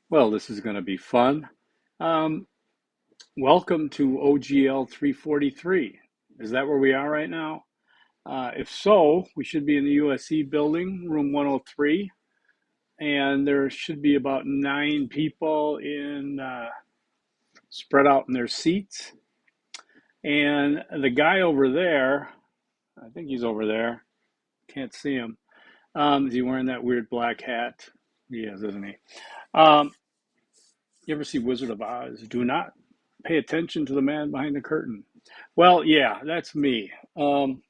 Well, this is going to be fun. Um, Welcome to OGL 343. Is that where we are right now? If so, we should be in the USC building, room 103, and there should be about 9 people in spread out in their seats. And the guy over there, I think he's over there. Can't see him. Is he wearing that weird black hat? He is, isn't he? Um, you ever see Wizard of Oz? Do not pay attention to the man behind the curtain. Well, yeah, that's me. Um,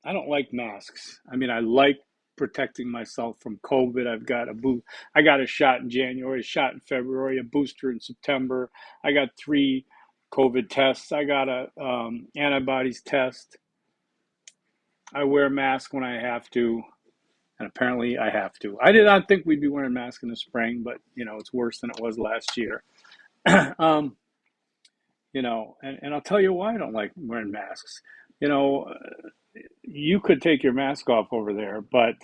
I don't like masks. I mean, I like protecting myself from COVID. I got a shot in January, a shot in February, a booster in September. I got 3 COVID tests. I got a antibodies test. I wear a mask when I have to, and apparently I have to. I did not think we'd be wearing masks in the spring, but it's worse than it was last year. um, and I'll tell you why I don't like wearing masks. You know, you could take your mask off over there, but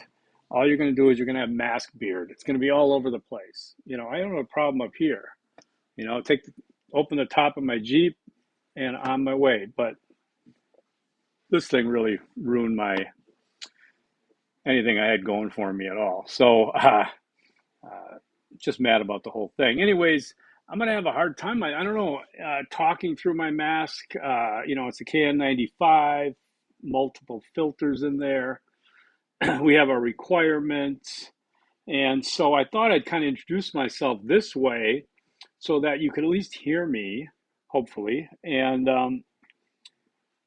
all you're going to do is you're going to have mask beard. It's going to be all over the place. I don't have a problem up here. Open the top of my Jeep and on my way. But this thing really ruined my anything I had going for me at all. So, just mad about the whole thing. Anyways, I'm gonna have a hard time. I don't know, talking through my mask. It's a KN95, multiple filters in there. We have our requirements, and so I thought I'd kind of introduce myself this way, so that you could at least hear me, hopefully, and I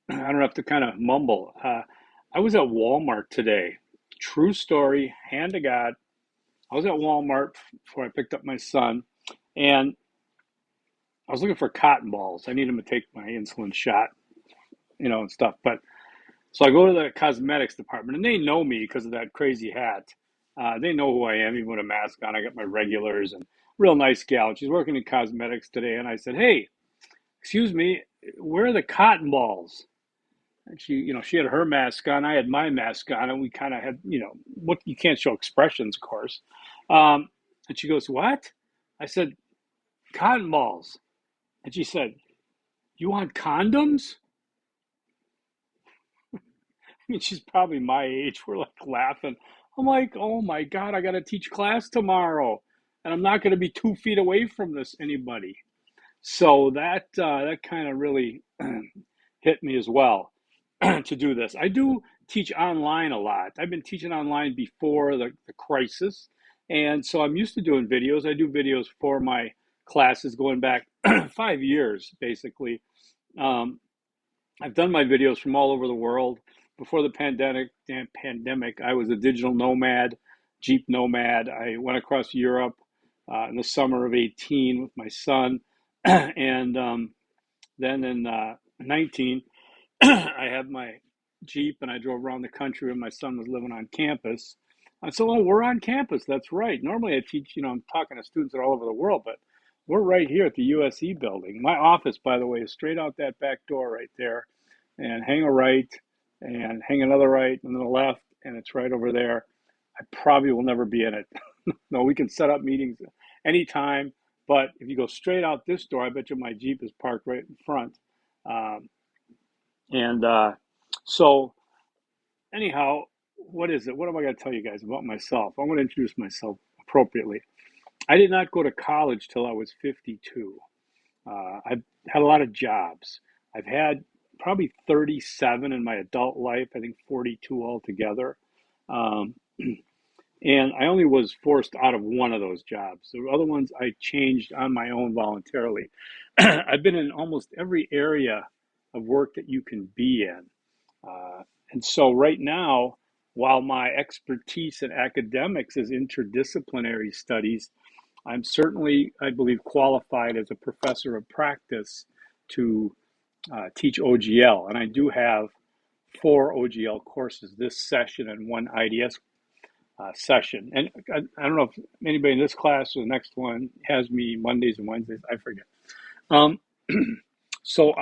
don't have to kind of mumble. I was at Walmart today. True story, hand to God. I was at Walmart before I picked up my son, and I was looking for cotton balls. I need him to take my insulin shot, and stuff. But so I go to the cosmetics department, and they know me because of that crazy hat. They know who I am, even with a mask on. I got my regulars and real nice gal. She's working in cosmetics today, and I said, "Hey, excuse me, where are the cotton balls?" And she had her mask on. I had my mask on, and we kind of had, what you can't show expressions, of course. Um, and she goes, "What?" I said, "Cotton balls." And she said, "You want condoms?" I mean, she's probably my age. We're like laughing. I'm like, "Oh my God, I got to teach class tomorrow. And I'm not going to be 2 feet away from this anybody." So that kind of really hit me as well to do this. I do teach online a lot. I've been teaching online before the crisis. And so I'm used to doing videos. I do videos for my classes going back 5 years, basically. Um, I've done my videos from all over the world. Before the pandemic, I was a digital nomad, Jeep nomad. I went across Europe in the summer of 18 with my son, and then in 19, I had my Jeep and I drove around the country when my son was living on campus. I said, "Oh, we're on campus. That's right. Normally I teach, I'm talking to students that are all over the world, but we're right here at the USC building." My office, by the way, is straight out that back door right there, and hang a right and hang another right and then a left, and it's right over there. I probably will never be in it. No, we can set up meetings anytime, but if you go straight out this door, I bet you my Jeep is parked right in front. Um, and so, anyhow, what is it? What am I going to tell you guys about myself? I'm going to introduce myself appropriately. I did not go to college till I was 52. I've had a lot of jobs. I've had probably 37 in my adult life, I think 42 altogether. Um, and I only was forced out of one of those jobs. The other ones I changed on my own voluntarily. I've been in almost every area of work that you can be in. And so, right now, while my expertise in academics is interdisciplinary studies, I'm certainly, I believe, qualified as a professor of practice to teach OGL. And I do have 4 OGL courses this session and 1 IDS session. And I don't know if anybody in this class or the next one has me Mondays and Wednesdays. I forget. Um, so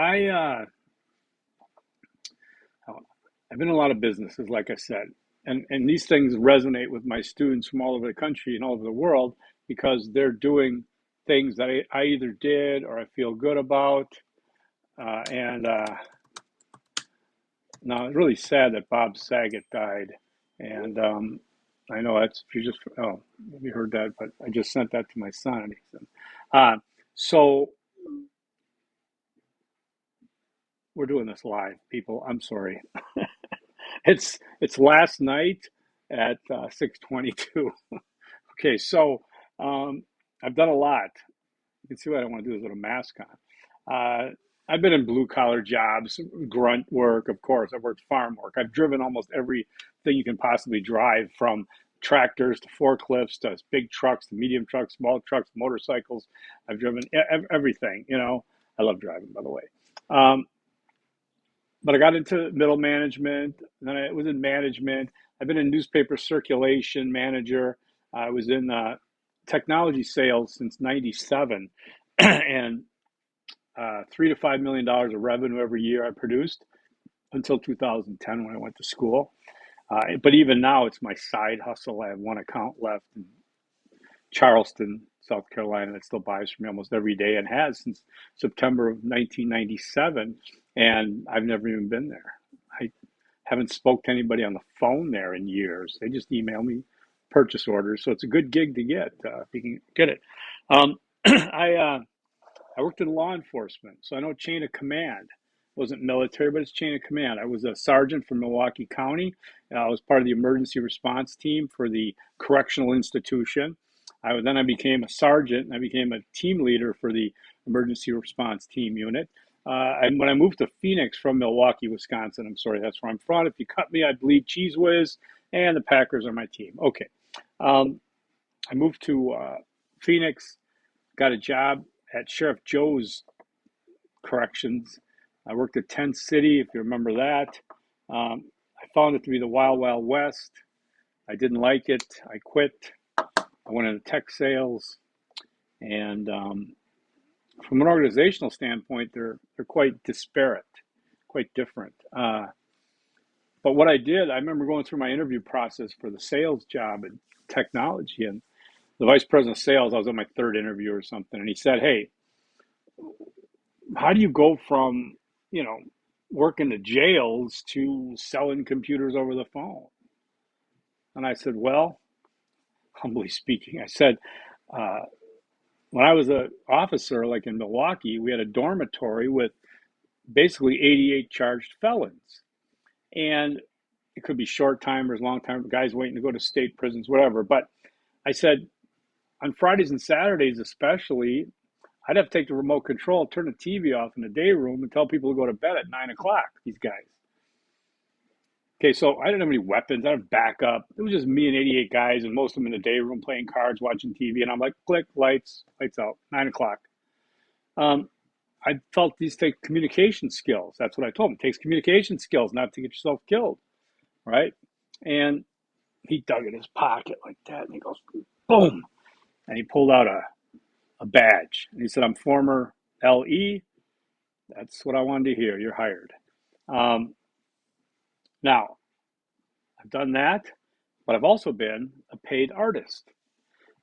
I've been in a lot of businesses, like I said, and these things resonate with my students from all over the country and all over the world because they're doing things that I either did or I feel good about. And Now it's really sad that Bob Saget died. And I know that's, if you just, oh, you heard that, but I just sent that to my son. And he said, uh, so we're doing this live, people. I'm sorry. It's last night at 6:22. Okay, so I've done a lot. You can see what I want to do is with a mask on. I've been in blue collar jobs, grunt work, of course. I've worked farm work. I've driven almost everything you can possibly drive, from tractors to forklifts to big trucks to medium trucks, small trucks, motorcycles. I've driven everything, you know. I love driving, by the way. Um, but I got into middle management, then I was in management. I've been in newspaper circulation manager. I was in technology sales since '97, and $3 to $5 million of revenue every year I produced until 2010 when I went to school. But even now, it's my side hustle. I have one account left in Charleston, South Carolina, that still buys from me almost every day and has since September of 1997. And I've never even been there. I haven't spoke to anybody on the phone there in years. They just email me purchase orders. So it's a good gig to get if you can get it. Um, I worked in law enforcement, so I know chain of command. It wasn't military, but it's chain of command. I was a sergeant from Milwaukee County. I was part of the emergency response team for the correctional institution. Then I became a sergeant, and I became a team leader for the emergency response team unit. And when I moved to Phoenix from Milwaukee, Wisconsin, I'm sorry, that's where I'm from. If you cut me, I bleed cheese whiz, and the Packers are my team. Okay. Um, I moved to Phoenix, got a job at Sheriff Joe's Corrections. I worked at Tent City, if you remember that. I found it to be the Wild Wild West. I didn't like it. I quit. I went into tech sales, and from an organizational standpoint, they're quite disparate, quite different. But what I did, I remember going through my interview process for the sales job in technology, and the vice president of sales, I was on my third interview or something, and he said, "Hey, how do you go from, you know, working the jails to selling computers over the phone?" And I said, "Well, humbly speaking," I said, uh, when I was an officer, like in Milwaukee, we had a dormitory with basically 88 charged felons. And it could be short timers, long time guys waiting to go to state prisons, whatever. But I said, on Fridays and Saturdays, especially, I'd have to take the remote control, turn the TV off in the day room, and tell people to go to bed at 9 o'clock. These guys. Okay, so I didn't have any weapons. I had backup. It was just me and 88 guys, and most of them in the day room playing cards, watching TV. And I'm like, click, lights out, 9 o'clock. Um, I felt these take communication skills. That's what I told him. It takes communication skills not to get yourself killed, right? And he dug in his pocket like that, and he goes, boom, and he pulled out a badge, and he said, "I'm former LE. That's what I wanted to hear. You're hired." Um, Now, I've done that, but I've also been a paid artist.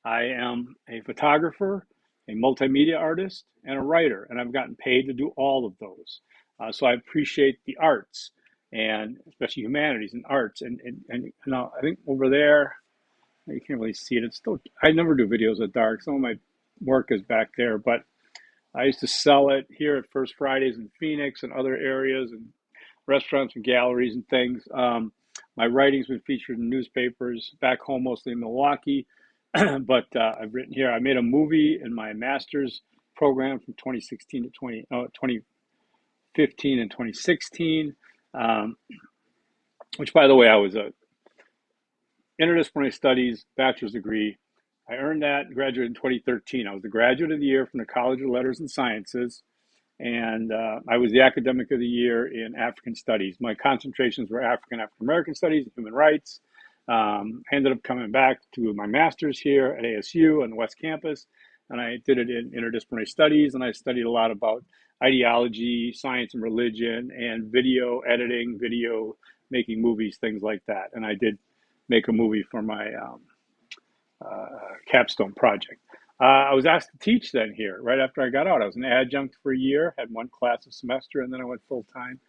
I am a photographer, a multimedia artist, and a writer, and I've gotten paid to do all of those. So I appreciate the arts, and especially humanities and arts. And you know, I think over there, you can't really see it. It's still, I never do videos at dark. Some of my work is back there, but I used to sell it here at First Fridays in Phoenix and other areas and restaurants and galleries and things. My writing's been featured in newspapers back home, mostly in Milwaukee, but I've written here. I made a movie in my master's program from 2016 to 2015 and 2016, um, which, by the way, I was a interdisciplinary studies bachelor's degree. I earned that, graduated in 2013. I was the graduate of the year from the College of Letters and Sciences, and I was the academic of the year in African studies. My concentrations were African American studies and human rights. I ended up coming back to my master's here at ASU on the West Campus, and I did it in interdisciplinary studies, and I studied a lot about ideology, science and religion, and video editing, video making movies, things like that. And I did make a movie for my capstone project. I was asked to teach then here right after I got out. I was an adjunct for a year, had one class a semester, and then I went full time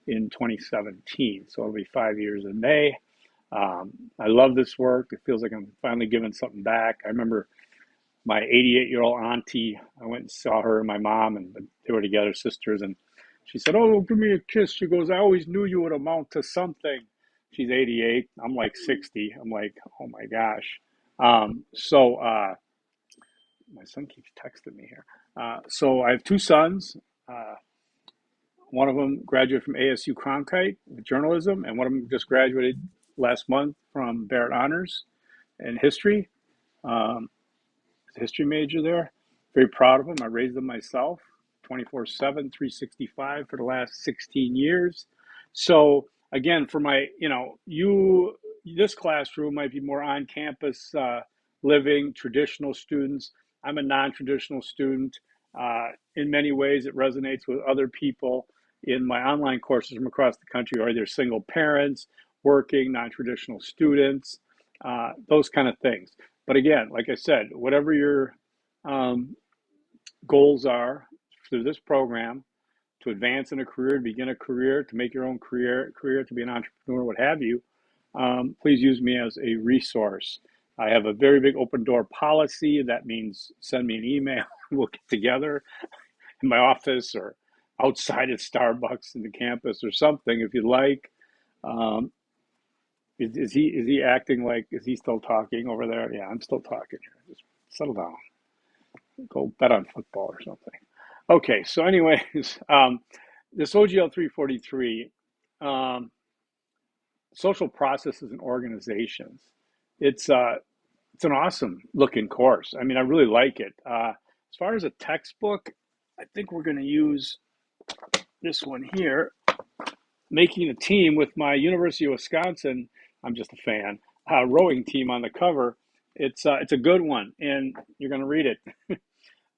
in 2017. So it'll be 5 years in May. I love this work. It feels like I'm finally giving something back. I remember my 88-year-old auntie. I went and saw her and my mom, and they were together, sisters, and she said, "Oh, give me a kiss." She goes, "I always knew you would amount to something." She's 88. I'm like 60. I'm like, oh my gosh. My son keeps texting me here. So I have two sons. Uh, one of them graduated from ASU Cronkite with journalism, and one of them just graduated last month from Barrett Honors in history. Um, history major there. Very proud of them. I raised them myself 24/7, 365 for the last 16 years. So again, for my, this classroom might be more on campus living, traditional students. I'm a non-traditional student. In many ways, it resonates with other people in my online courses from across the country, or either single parents, working, non-traditional students, those kind of things. But again, like I said, whatever your um, goals are through this program to advance in a career, to begin a career, to make your own career, to be an entrepreneur, what have you, please use me as a resource. I have a very big open door policy. That means send me an email. We'll get together in my office or outside at Starbucks in the campus or something if you'd like. Um, is he acting like, is he still talking over there? Yeah, I'm still talking here. Just settle down. Go bet on football or something. Okay, so anyways, this OGL 343, um, social processes and organizations. It's uh, it's an awesome looking course. I mean, I really like it. As far as a textbook, I think we're going to use this one here, Making a Team, with my University of Wisconsin. I'm just a fan. Rowing team on the cover. It's a good one, and you're going to read it.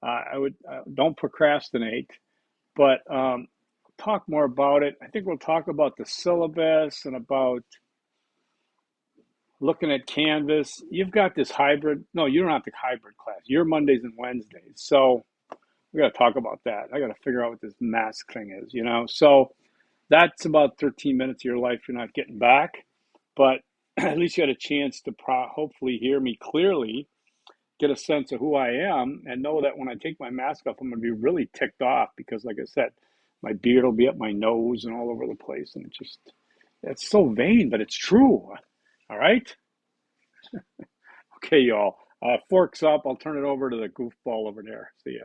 I would don't procrastinate, but talk more about it. I think we'll talk about the syllabus and about looking at Canvas. You've got this hybrid. No, you don't have the hybrid class. You're Mondays and Wednesdays. So we got to talk about that. I got to figure out what this mask thing is. So that's about 13 minutes of your life you're not getting back. But at least you had a chance to hopefully hear me clearly, get a sense of who I am, and know that when I take my mask off, I'm going to be really ticked off because, like I said, my beard will be up my nose and all over the place. And it's so vain, but it's true. All right? Okay, y'all. Forks up. I'll turn it over to the goofball over there. See ya.